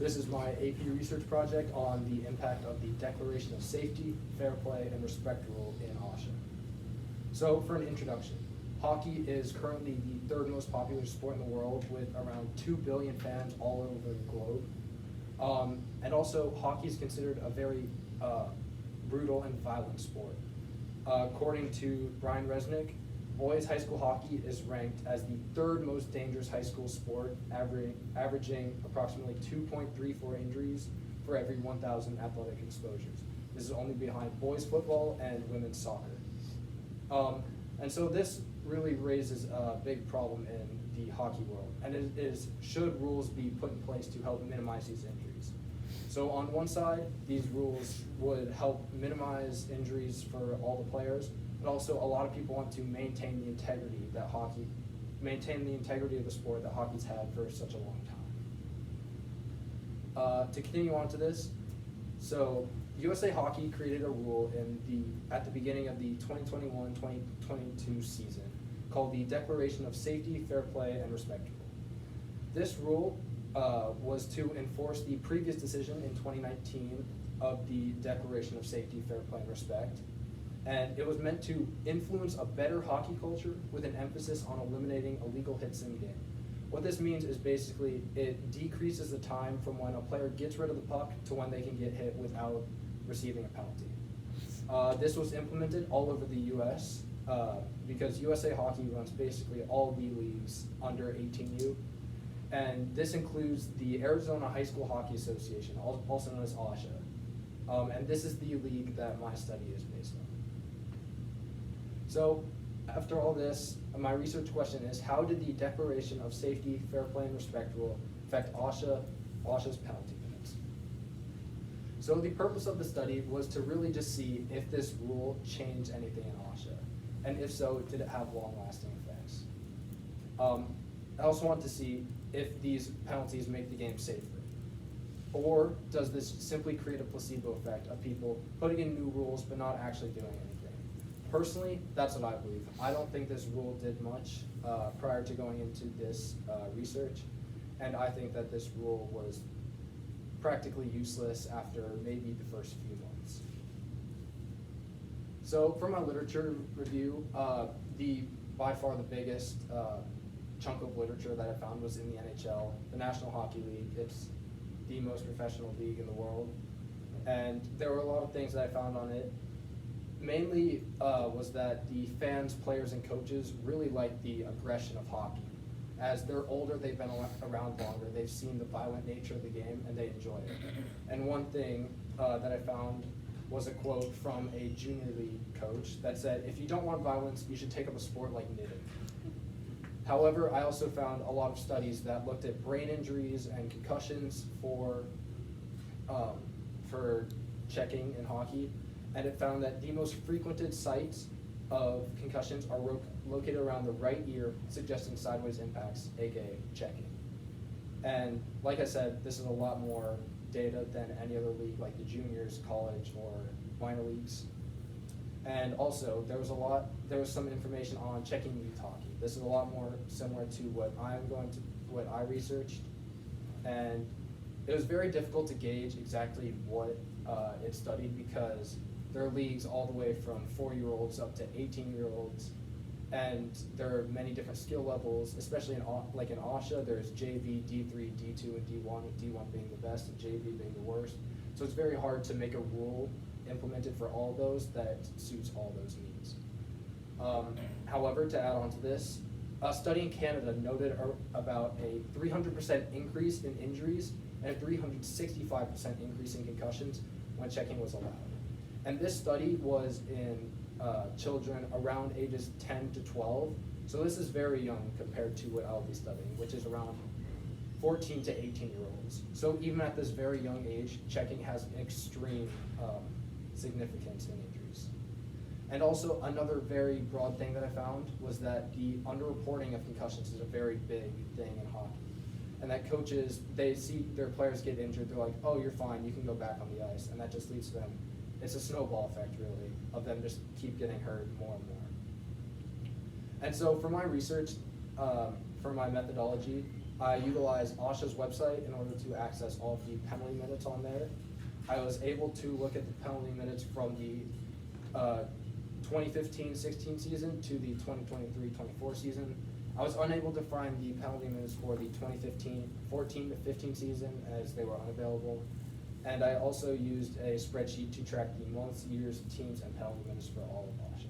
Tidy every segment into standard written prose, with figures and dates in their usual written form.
This is my AP research project on the impact of the Declaration of Safety, Fair Play, and Respect rule in OSHA. So for an introduction, hockey is currently the third most popular sport in the world with around 2 billion fans all over the globe. And also, hockey is considered a very brutal and violent sport. According to Brian Resnick, boys high school hockey is ranked as the third most dangerous high school sport, averaging approximately 2.34 injuries for every 1,000 athletic exposures. This is only behind boys football and women's soccer. And so this really raises a big problem in the hockey world, and it is, should rules be put in place to help minimize these injuries? So on one side, these rules would help minimize injuries for all the players, but also a lot of people want to maintain the integrity of the sport that hockey's had for such a long time. To continue on to this, so USA Hockey created a rule at the beginning of the 2021-2022 season called the Declaration of Safety, Fair Play, and Respect rule. This rule was to enforce the previous decision in 2019 of the Declaration of Safety, Fair Play, and Respect, and it was meant to influence a better hockey culture with an emphasis on eliminating illegal hits in the game. What this means is basically it decreases the time from when a player gets rid of the puck to when they can get hit without receiving a penalty. This was implemented all over the U.S. Because USA Hockey runs basically all the leagues under 18U, and this includes the Arizona High School Hockey Association, also known as OSHA, and this is the league that my study is based on. So after all this, my research question is, how did the Declaration of Safety, Fair Play, and Respect rule affect OSHA's penalty minutes? So the purpose of the study was to really just see if this rule changed anything in OSHA, and if so, did it have long-lasting effects? I also want to see if these penalties make the game safer, or does this simply create a placebo effect of people putting in new rules but not actually doing anything? Personally, that's what I believe. I don't think this rule did much prior to going into this research, and I think that this rule was practically useless after maybe the first few months. So for my literature review, by far the biggest chunk of literature that I found was in the NHL, the National Hockey League. It's the most professional league in the world, and there were a lot of things that I found on it. Mainly was that the fans, players, and coaches really like the aggression of hockey. As they're older, they've been around longer, they've seen the violent nature of the game, and they enjoy it. And one thing that I found was a quote from a junior league coach that said, "If you don't want violence, you should take up a sport like knitting." However, I also found a lot of studies that looked at brain injuries and concussions for checking in hockey, and it found that the most frequented sites of concussions are located around the right ear, suggesting sideways impacts, aka checking. And like I said, this is a lot more data than any other league like the juniors, college, or minor leagues. And also, there was some information on checking youth hockey. This is a lot more similar to what I researched, and it was very difficult to gauge exactly what it studied because there are leagues all the way from 4-year-olds up to 18-year-olds, and there are many different skill levels, especially in OSHA, there's JV, D3, D2, and D1, with D1 being the best and JV being the worst. So it's very hard to make a rule implemented for all those that suits all those needs. However, to add on to this, a study in Canada noted about a 300% increase in injuries and a 365% increase in concussions when checking was allowed. And this study was in children around ages 10 to 12. So this is very young compared to what I'll be studying, which is around 14 to 18-year-olds. So even at this very young age, checking has extreme significance in injuries. And also another very broad thing that I found was that the underreporting of concussions is a very big thing in hockey. And that coaches, they see their players get injured, they're like, oh, you're fine, you can go back on the ice. And that just leads to them, it's a snowball effect really, of them just keep getting hurt more and more. And so for my research, for my methodology, I utilized OSHA's website in order to access all of the penalty minutes on there. I was able to look at the penalty minutes from the 2015-16 season to the 2023-24 season. I was unable to find the penalty minutes for the 2014-15 season as they were unavailable. And I also used a spreadsheet to track the months, years, teams, and penalty minutes for all of OSHA.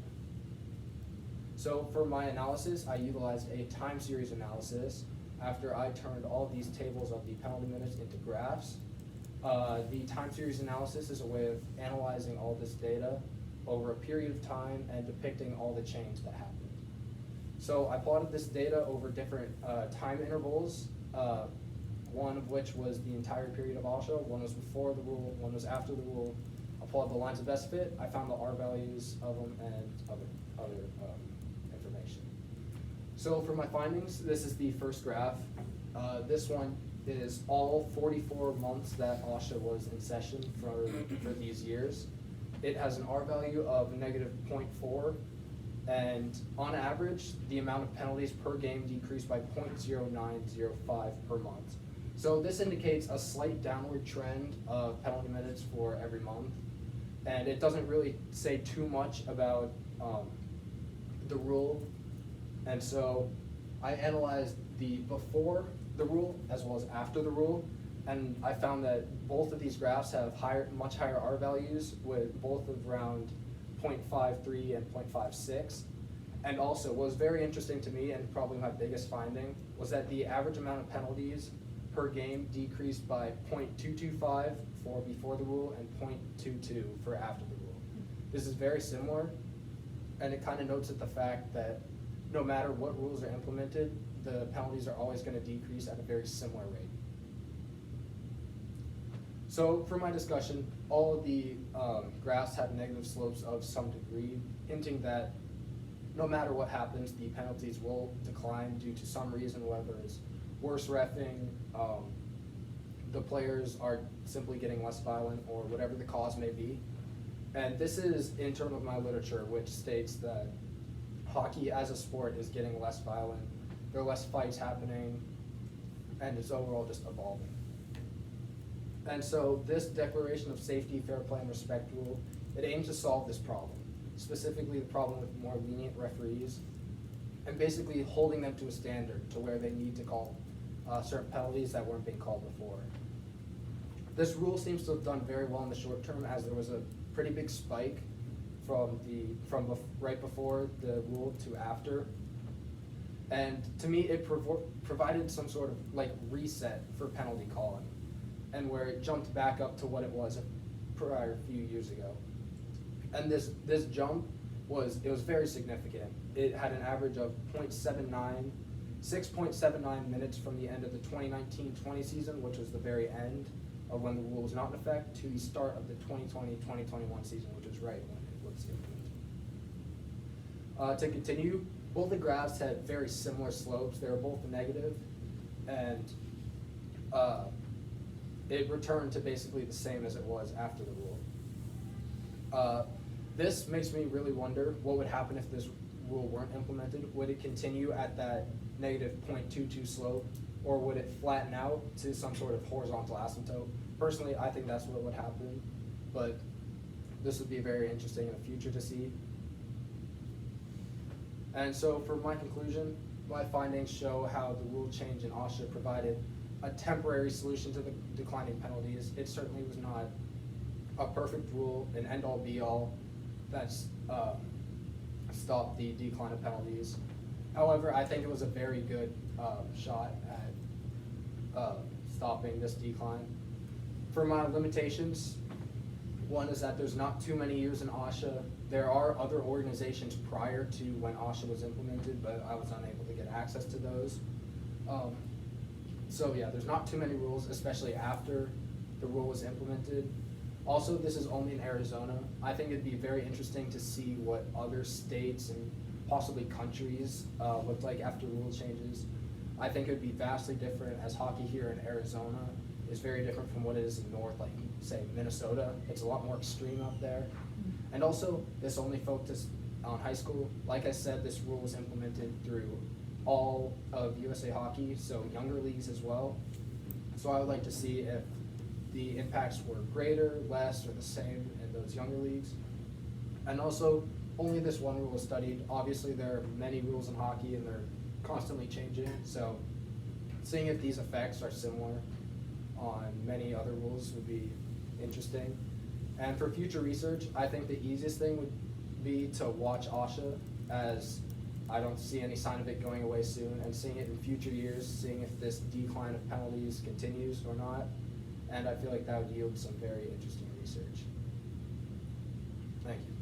So for my analysis, I utilized a time series analysis after I turned all these tables of the penalty minutes into graphs. The time series analysis is a way of analyzing all this data over a period of time and depicting all the change that happened. So I plotted this data over different time intervals, one of which was the entire period of OSHA, one was before the rule, one was after the rule. I plotted the lines of best fit, I found the R values of them, and other information. So for my findings, this is the first graph. This one is all 44 months that OSHA was in session for these years. It has an R value of -0.4, and on average, the amount of penalties per game decreased by 0.0905 per month. So this indicates a slight downward trend of penalty minutes for every month, and it doesn't really say too much about the rule. And so I analyzed the before the rule as well as after the rule, and I found that both of these graphs have much higher R values, with both of around 0.53 and 0.56. And also, what was very interesting to me, and probably my biggest finding, was that the average amount of penalties per game decreased by 0.225 for before the rule and 0.22 for after the rule. This is very similar, and it kind of notes at the fact that no matter what rules are implemented, the penalties are always going to decrease at a very similar rate. So for my discussion, all of the graphs have negative slopes of some degree, hinting that no matter what happens, the penalties will decline due to some reason, whether it's worse reffing, the players are simply getting less violent, or whatever the cause may be. And this is in terms of my literature, which states that hockey as a sport is getting less violent, there are less fights happening, and it's overall just evolving. And so this Declaration of Safety, Fair Play, and Respect rule, it aims to solve this problem, specifically the problem with more lenient referees, and basically holding them to a standard to where they need to call certain penalties that weren't being called before. This rule seems to have done very well in the short term, as there was a pretty big spike from right before the rule to after. And to me, it provided some sort of like reset for penalty calling, and where it jumped back up to what it was prior a few years ago. And this jump was very significant. It had an average of 6.79 minutes from the end of the 2019-20 season, which was the very end of when the rule was not in effect, to the start of the 2020-2021 season, which was right when it was implemented. To continue, both the graphs had very similar slopes. They were both negative, and it returned to basically the same as it was after the rule. This makes me really wonder what would happen if this rule weren't implemented. Would it continue at that negative 0.22 slope, or would it flatten out to some sort of horizontal asymptote? Personally, I think that's what would happen, but this would be very interesting in the future to see. And so for my conclusion, my findings show how the rule change in OSHA provided a temporary solution to the declining penalties. It certainly was not a perfect rule, an end-all be-all that's stopped the decline of penalties. However, I think it was a very good shot at stopping this decline. For my limitations, one is that there's not too many years in OSHA. There are other organizations prior to when OSHA was implemented, but I was unable to get access to those. So yeah, there's not too many rules, especially after the rule was implemented. Also, this is only in Arizona. I think it'd be very interesting to see what other states and possibly countries looked like after rule changes. I think it would be vastly different, as hockey here in Arizona is very different from what it is in North, like say Minnesota. It's a lot more extreme up there. And also, this only focused on high school. Like I said, this rule was implemented through all of USA Hockey, so younger leagues as well. So I would like to see if the impacts were greater, less, or the same in those younger leagues. And also, only this one rule is studied. Obviously, there are many rules in hockey and they're constantly changing, so seeing if these effects are similar on many other rules would be interesting. And for future research, I think the easiest thing would be to watch OSHA, as I don't see any sign of it going away soon, and seeing it in future years, seeing if this decline of penalties continues or not. And I feel like that would yield some very interesting research. Thank you.